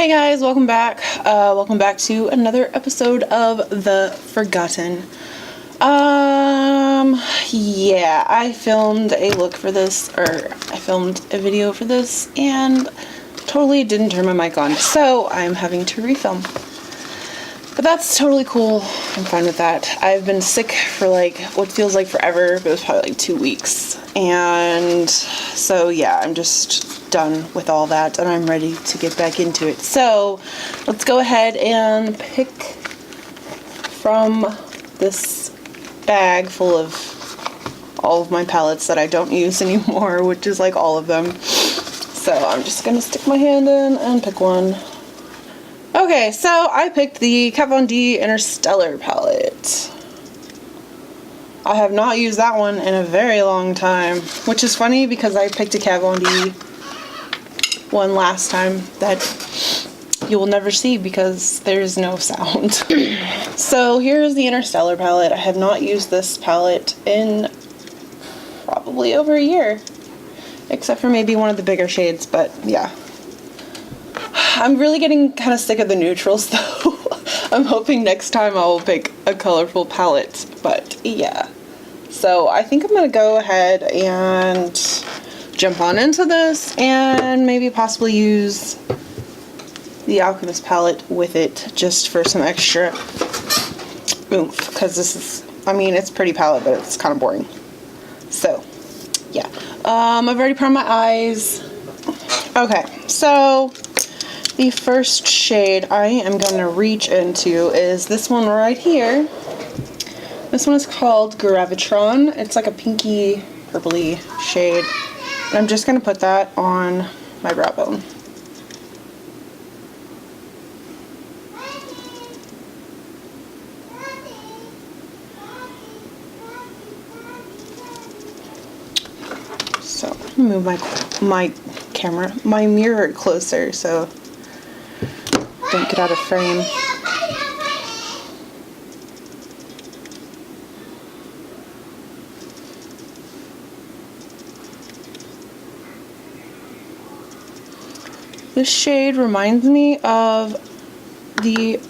Hey guys, welcome back. Welcome back to another episode of The Forgotten. Yeah, I filmed a look for this, or I filmed a video for this, and totally didn't turn my mic on, so I'm having to refilm. But that's totally cool. I'm fine with that. I've been sick for like what feels like forever, but it was probably like 2 weeks. And so yeah, I'm just done with all that and I'm ready to get back into it. So let's go ahead and pick from this bag full of all of my palettes that I don't use anymore, which is like all of them. So I'm just gonna stick my hand in and pick one. Okay, so I picked the Kat Von D Interstellar palette. I have not used that one in a very long time, which is funny because I picked a Kat Von D one last time that you will never see because there's no sound. So here's the Interstellar palette. I have not used this palette in probably over a year, except for maybe one of the bigger shades, but yeah. I'm really getting kind of sick of the neutrals though. I'm hoping next time I'll pick a colorful palette, but yeah. So I think I'm gonna go ahead and jump on into this and maybe possibly use the Alchemist palette with it just for some extra oomph, because this is, I mean, it's a pretty palette, but it's kind of boring. So yeah, I've already put on my eyes. Okay, so the first shade I am going to reach into is this one right here. This one is called Gravitron. It's like a pinky purpley shade. And I'm just going to put that on my brow bone. So let me move my mirror closer so don't get out of frame. This shade reminds me of the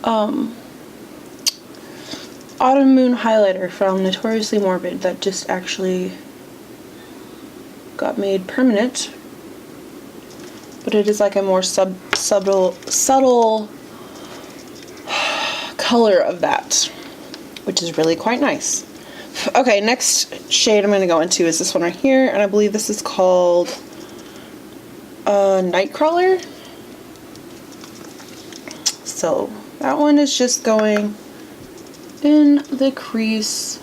Autumn Moon highlighter from Notoriously Morbid that just actually got made permanent. But it is like a more subtle color of that, which is really quite nice. Okay, next shade I'm going to go into is this one right here, and I believe this is called Nightcrawler. So that one is just going in the crease.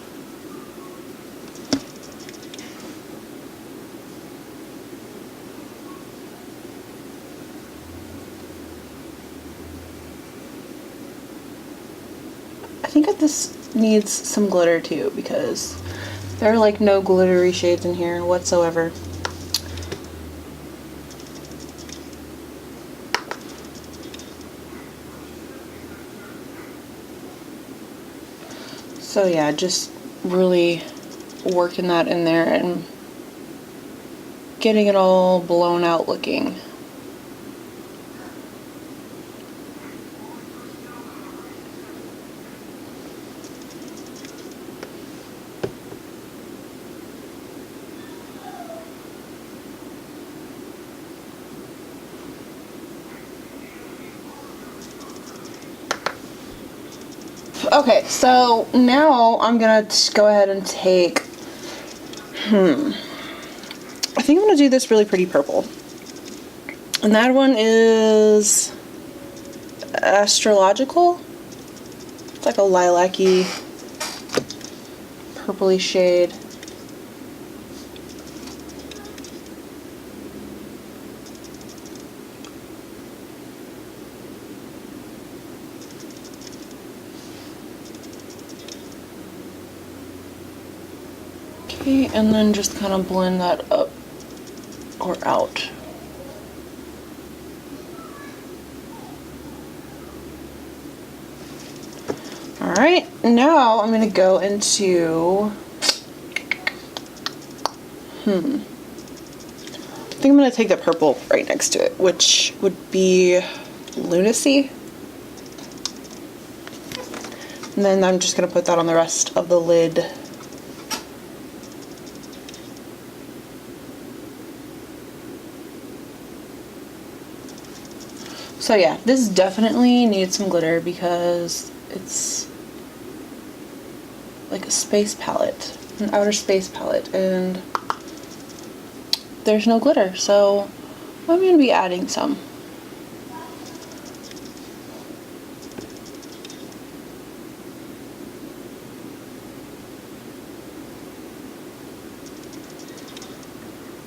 I think that this needs some glitter too, because there are like no glittery shades in here whatsoever. So yeah, just really working that in there and getting it all blown out looking. Okay, so now I'm gonna go ahead and take, I think I'm gonna do this really pretty purple. And that one is Astrological. It's like a lilac-y, purpley shade. Okay, and then just kind of blend that up or out. Alright, now I'm going to go into think I'm going to take the purple right next to it, which would be Lunacy. And then I'm just going to put that on the rest of the lid. So yeah, this definitely needs some glitter because it's like a space palette, an outer space palette, and there's no glitter, so I'm going to be adding some.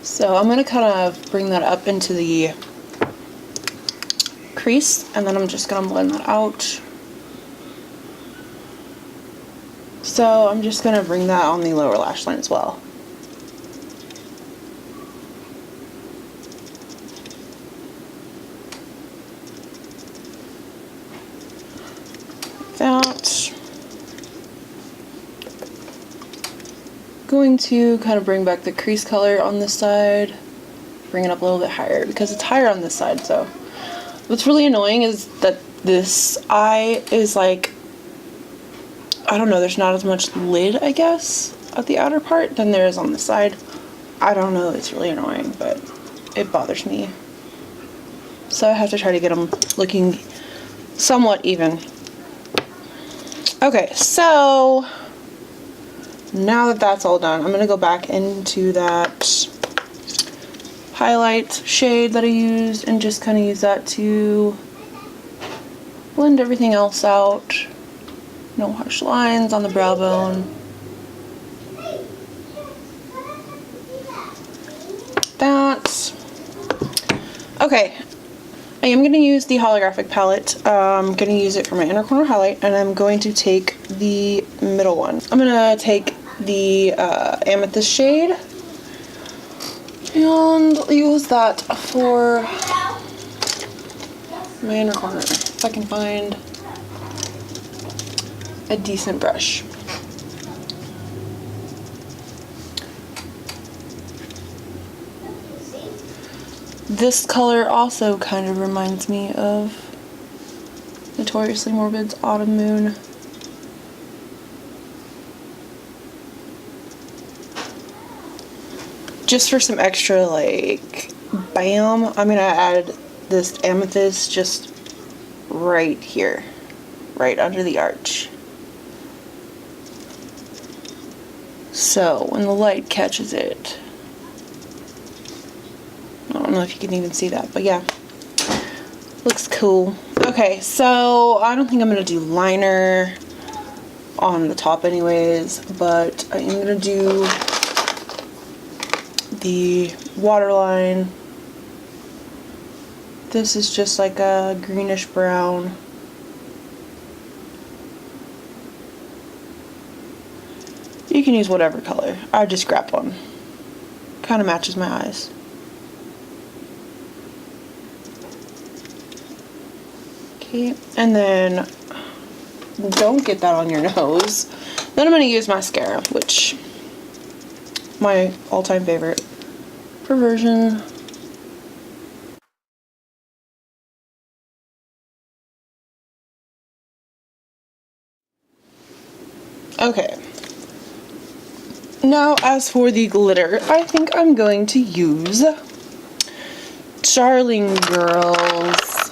So I'm going to kind of bring that up into the crease, and then I'm just going to blend that out. So I'm just going to bring that on the lower lash line as well. That. Going to kind of bring back the crease color on this side, bring it up a little bit higher because it's higher on this side. So what's really annoying is that this eye is like, I don't know, there's not as much lid, I guess, at the outer part than there is on the side. I don't know, it's really annoying, but it bothers me. So I have to try to get them looking somewhat even. Okay, so now that that's all done, I'm going to go back into that highlight shade that I used and just kind of use that to blend everything else out. No harsh lines on the brow bone. That. Okay, I am going to use the holographic palette. I'm going to use it for my inner corner highlight, and I'm going to take the middle one. I'm going to take the amethyst shade and use that for my inner corner, if I can find a decent brush. This color also kind of reminds me of Notoriously Morbid's Autumn Moon. Just for some extra, like, bam, I'm gonna add this amethyst just right here, right under the arch. So when the light catches it, I don't know if you can even see that, but yeah, looks cool. Okay, so I don't think I'm gonna do liner on the top anyways, but I am gonna do the waterline. This is just like a greenish brown. You can use whatever color. I just grabbed one. Kind of matches my eyes. Okay, and then don't get that on your nose. Then I'm going to use mascara, which my all-time favorite perversion. Okay. Now, as for the glitter, I think I'm going to use Darling Girls.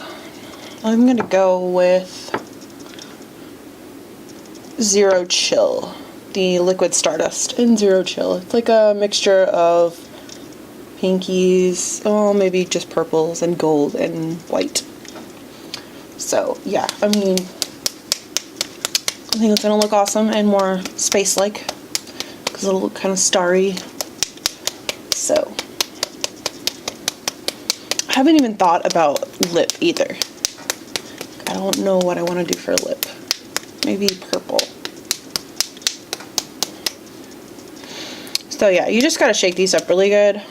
I'm going to go with Zero Chill, the Liquid Stardust in Zero Chill. It's like a mixture of pinkies, oh, maybe just purples and gold and white. So, yeah, I mean, I think it's going to look awesome and more space-like, because it'll look kind of starry. So, I haven't even thought about lip either. I don't know what I want to do for a lip. Maybe purple. So yeah, you just gotta shake these up really good.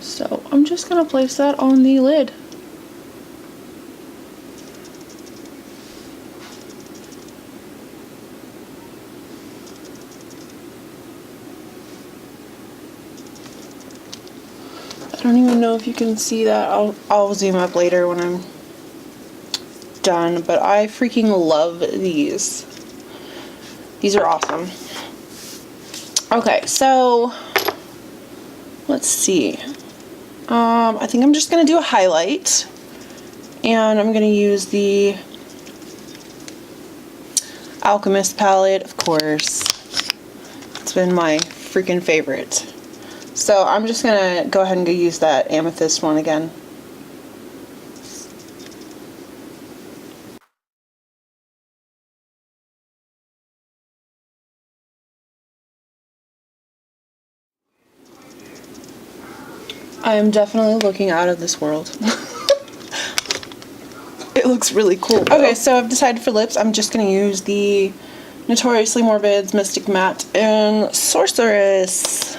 So I'm just gonna place that on the lid. don't even know if you can see that. I'll zoom up later when I'm done, but I freaking love these. These are awesome. Okay, so let's see. I think I'm just gonna do a highlight, and I'm gonna use the Alchemist palette, of course. It's been my freaking favorite. So I'm just gonna go ahead and go use that amethyst one again. I am definitely looking out of this world. It looks really cool though. Okay, so I've decided for lips, I'm just gonna use the Notoriously Morbid's Mystic Matte and Sorceress,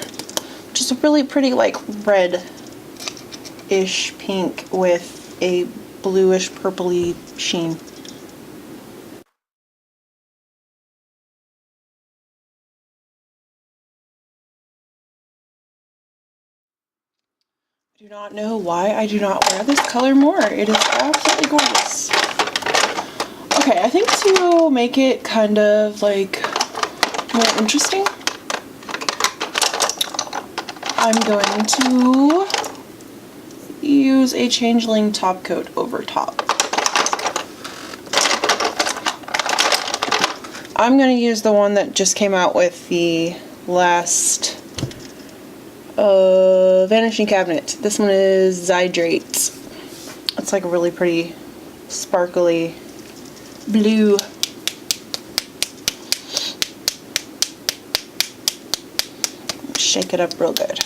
which is a really pretty, like, red-ish pink with a bluish purpley sheen. I do not know why I do not wear this color more. It is absolutely gorgeous. Okay, I think to make it kind of, like, more interesting, I'm going to use a Changeling top coat over top. I'm going to use the one that just came out with the last Vanishing Cabinet. This one is Zydrate. It's like a really pretty sparkly blue. Shake it up real good.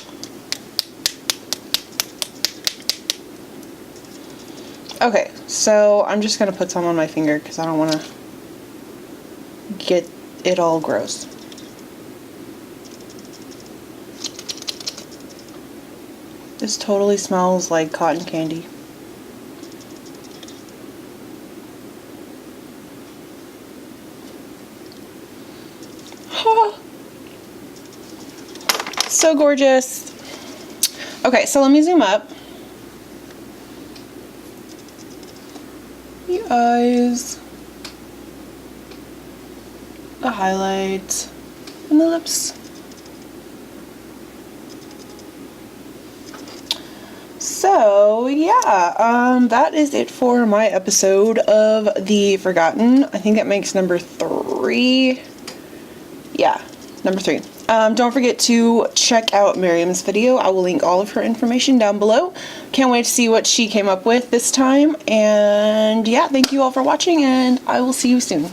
Okay, so I'm just going to put some on my finger because I don't want to get it all gross. This totally smells like cotton candy. So gorgeous. Okay, so let me zoom up. The eyes, the highlight, and the lips. So yeah, that is it for my episode of The Forgotten. I think that makes number 3. Yeah, number 3. Don't forget to check out Mariam's video. I will link all of her information down below. Can't wait to see what she came up with this time. And yeah, thank you all for watching, and I will see you soon.